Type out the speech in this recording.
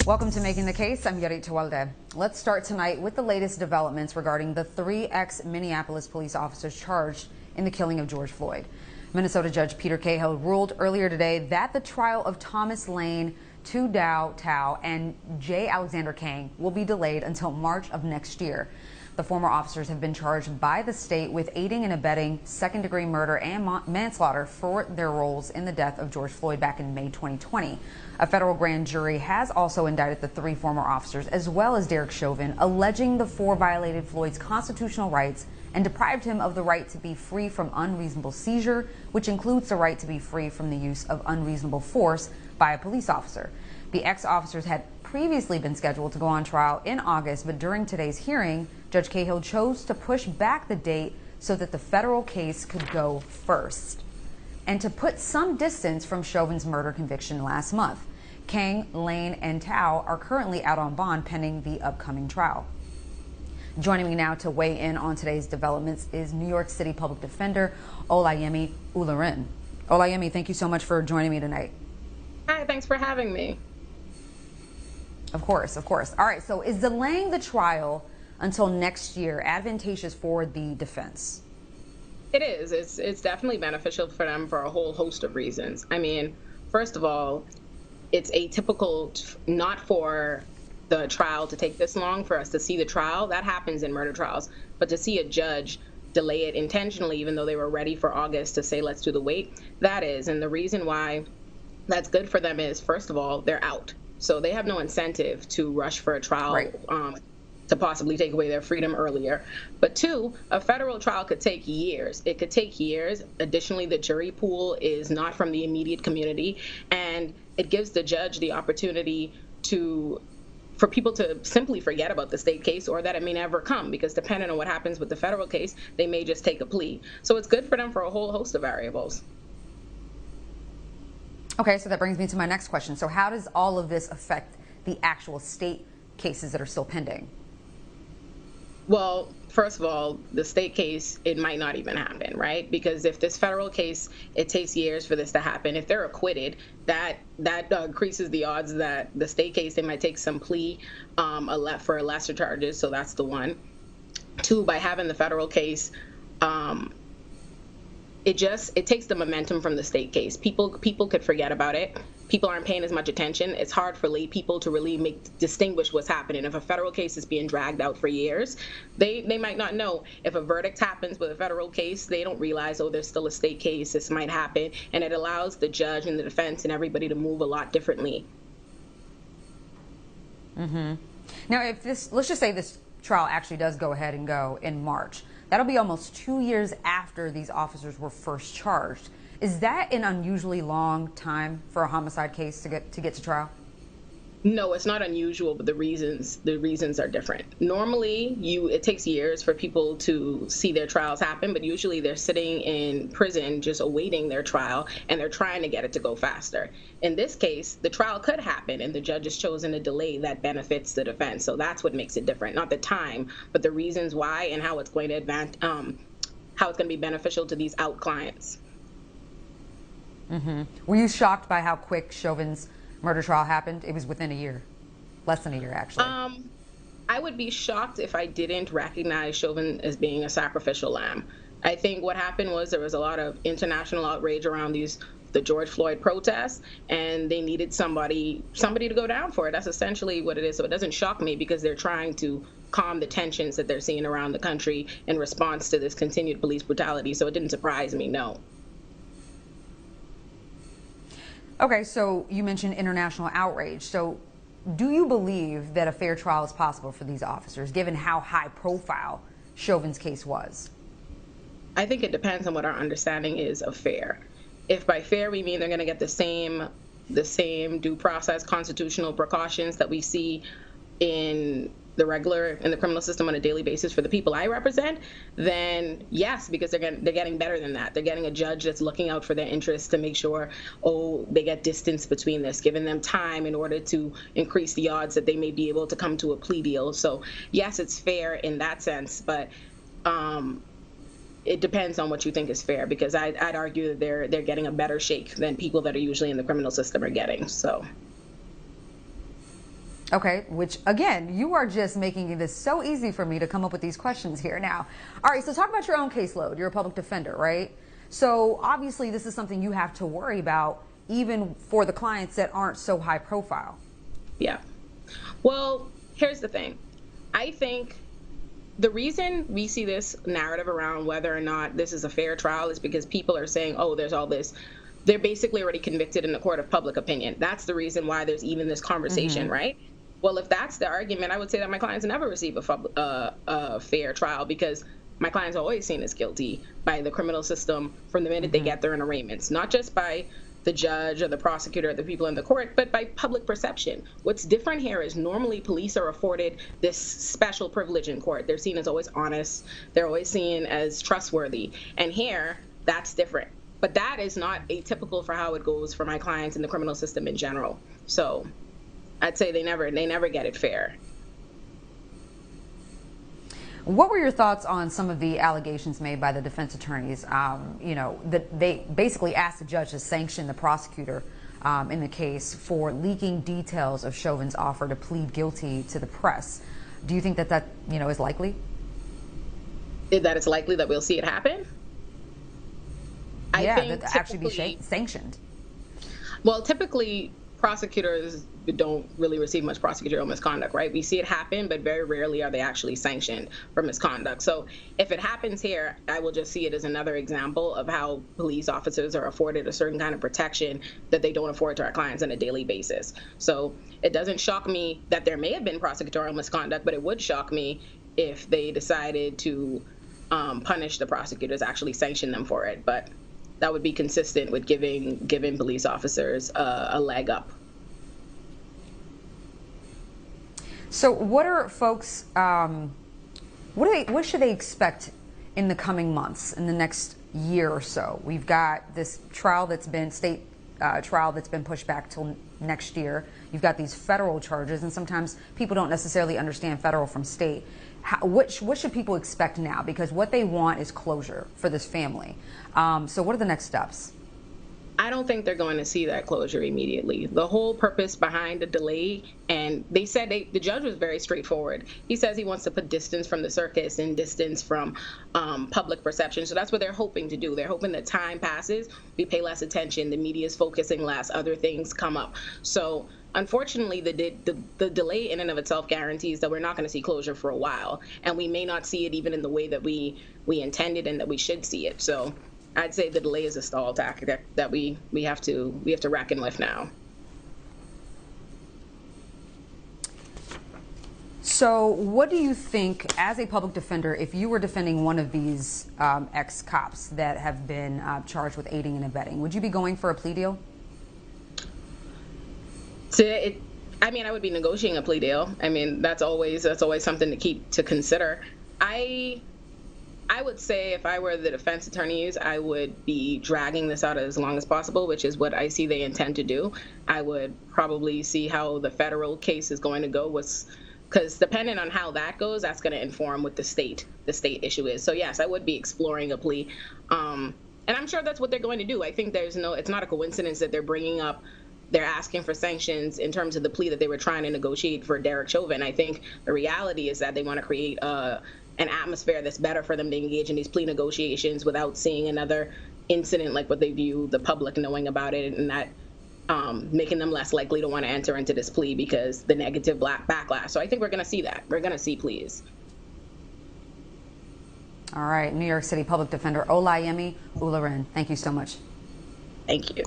Welcome to Making the Case. I'm Yodit Tewolde. Let's start tonight with the latest developments regarding the 3 ex-Minneapolis police officers charged in the killing of George Floyd. Minnesota Judge Peter Cahill ruled earlier today that the trial of Thomas Lane, Tou Thao, and J. Alexander Kueng will be delayed until March of next year. The former officers have been charged by the state with aiding and abetting second-degree murder and manslaughter for their roles in the death of George Floyd back in May 2020. A federal grand jury has also indicted the 3 former officers, as well as Derek Chauvin, alleging the 4 violated Floyd's constitutional rights and deprived him of the right to be free from unreasonable seizure, which includes the right to be free from the use of unreasonable force by a police officer. The ex-officers had previously been scheduled to go on trial in August, but during today's hearing, Judge Cahill chose to push back the date so that the federal case could go first, and to put some distance from Chauvin's murder conviction last month. Kueng, Lane, and Thao are currently out on bond pending the upcoming trial. Joining me now to weigh in on today's developments is New York City Public Defender Olayemi Olurin. Olayemi, thank you so much for joining me tonight. Hi, thanks for having me. Of course. All right, so is delaying the trial until next year advantageous for the defense? It is. It's definitely beneficial for them for a whole host of reasons. I mean, first of all, it's atypical not for the trial to take this long for us to see the trial. That happens in murder trials. But to see a judge delay it intentionally, even though they were ready for August to say, let's do the wait, that is. And the reason why that's good for them is, first of all, they're out. So they have no incentive to rush for a trial, right, to possibly take away their freedom earlier. But 2, a federal trial could take years. It could take years. Additionally, the jury pool is not from the immediate community, and it gives the judge the opportunity for people to simply forget about the state case, or that it may never come, because depending on what happens with the federal case, they may just take a plea. So it's good for them for a whole host of variables. Okay, so that brings me to my next question. So how does all of this affect the actual state cases that are still pending? Well, first of all, the state case, it might not even happen, right? Because if this federal case, it takes years for this to happen. If they're acquitted, that increases the odds that the state case, they might take some plea for lesser charges. So that's the one. 2, by having the federal case, it takes the momentum from the state case. People could forget about it. People aren't paying as much attention. It's hard for lay people to really distinguish what's happening. If a federal case is being dragged out for years, they might not know. If a verdict happens with a federal case, they don't realize, oh, there's still a state case, this might happen. And it allows the judge and the defense and everybody to move a lot differently. Mm-hmm. Now, let's just say this trial actually does go ahead and go in March. That'll be almost 2 years after these officers were first charged. Is that an unusually long time for a homicide case to get to trial? No, it's not unusual, but the reasons are different. Normally, it takes years for people to see their trials happen, but usually they're sitting in prison just awaiting their trial, and they're trying to get it to go faster. In this case, the trial could happen, and the judge has chosen a delay that benefits the defense. So that's what makes it different, not the time, but the reasons why and how it's going to be beneficial to these out clients. Mm-hmm. Were you shocked by how quick Chauvin's murder trial happened? It was within a year, less than a year, actually. I would be shocked if I didn't recognize Chauvin as being a sacrificial lamb. I think what happened was there was a lot of international outrage around the George Floyd protests, and they needed somebody to go down for it. That's essentially what it is. So it doesn't shock me, because they're trying to calm the tensions that they're seeing around the country in response to this continued police brutality. So it didn't surprise me, no. Okay, so you mentioned international outrage. So do you believe that a fair trial is possible for these officers, given how high profile Chauvin's case was? I think it depends on what our understanding is of fair. If by fair we mean they're going to get the same due process constitutional precautions that we see in the criminal system on a daily basis for the people I represent, then yes, because they're getting better than that. They're getting a judge that's looking out for their interests to make sure, they get distance between this, giving them time in order to increase the odds that they may be able to come to a plea deal. So yes, it's fair in that sense, but it depends on what you think is fair, because I'd argue that they're getting a better shake than people that are usually in the criminal system are getting. So. Okay, which again, you are just making this so easy for me to come up with these questions here now. All right, so talk about your own caseload. You're a public defender, right? So obviously this is something you have to worry about even for the clients that aren't so high profile. Yeah. Well, here's the thing. I think the reason we see this narrative around whether or not this is a fair trial is because people are saying, oh, there's all this. They're basically already convicted in the court of public opinion. That's the reason why there's even this conversation, right? Well, if that's the argument, I would say that my clients never receive a fair trial, because my clients are always seen as guilty by the criminal system from the minute they get there in arraignments, not just by the judge or the prosecutor or the people in the court, but by public perception. What's different here is normally police are afforded this special privilege in court. They're seen as always honest. They're always seen as trustworthy. And here, that's different. But that is not atypical for how it goes for my clients in the criminal system in general. So I'd say they never get it fair. What were your thoughts on some of the allegations made by the defense attorneys? That they basically asked the judge to sanction the prosecutor in the case for leaking details of Chauvin's offer to plead guilty to the press. Do you think that is likely? That it's likely that we'll see it happen? Yeah, that actually be sanctioned. Well, typically prosecutors don't really receive much prosecutorial misconduct, right? We see it happen, but very rarely are they actually sanctioned for misconduct. So if it happens here, I will just see it as another example of how police officers are afforded a certain kind of protection that they don't afford to our clients on a daily basis. So it doesn't shock me that there may have been prosecutorial misconduct, but it would shock me if they decided to punish the prosecutors, actually sanction them for it. But that would be consistent with giving police officers a leg up. So what are folks, what should they expect in the coming months, in the next year or so? We've got this trial that's been, state trial that's been pushed back till next year. You've got these federal charges, and sometimes people don't necessarily understand federal from state. What should people expect now? Because what they want is closure for this family. So what are the next steps? I don't think they're going to see that closure immediately. The whole purpose behind the delay, and they said the judge was very straightforward. He says he wants to put distance from the circus and distance from public perception. So that's what they're hoping to do. They're hoping that time passes, we pay less attention, the media is focusing less, other things come up. So unfortunately, the delay in and of itself guarantees that we're not going to see closure for a while, and we may not see it even in the way that we intended and that we should see it. So I'd say the delay is a stall tactic that we have to reckon with now. So what do you think, as a public defender, if you were defending one of these ex-cops that have been charged with aiding and abetting, would you be going for a plea deal? I would be negotiating a plea deal. I mean, that's always something to consider. I would say if I were the defense attorneys, I would be dragging this out as long as possible, which is what I see they intend to do. I would probably see how the federal case is going to go, because depending on how that goes, that's going to inform what the state issue is. So yes, I would be exploring a plea, and I'm sure that's what they're going to do. I think it's not a coincidence that they're asking for sanctions in terms of the plea that they were trying to negotiate for Derek Chauvin. I think the reality is that they want to create an atmosphere that's better for them to engage in these plea negotiations without seeing another incident like what they view the public knowing about it, and that making them less likely to want to enter into this plea because the negative backlash. So I think we're going to see that. We're going to see pleas. All right, New York City Public Defender Olayemi Olurin, thank you so much. Thank you.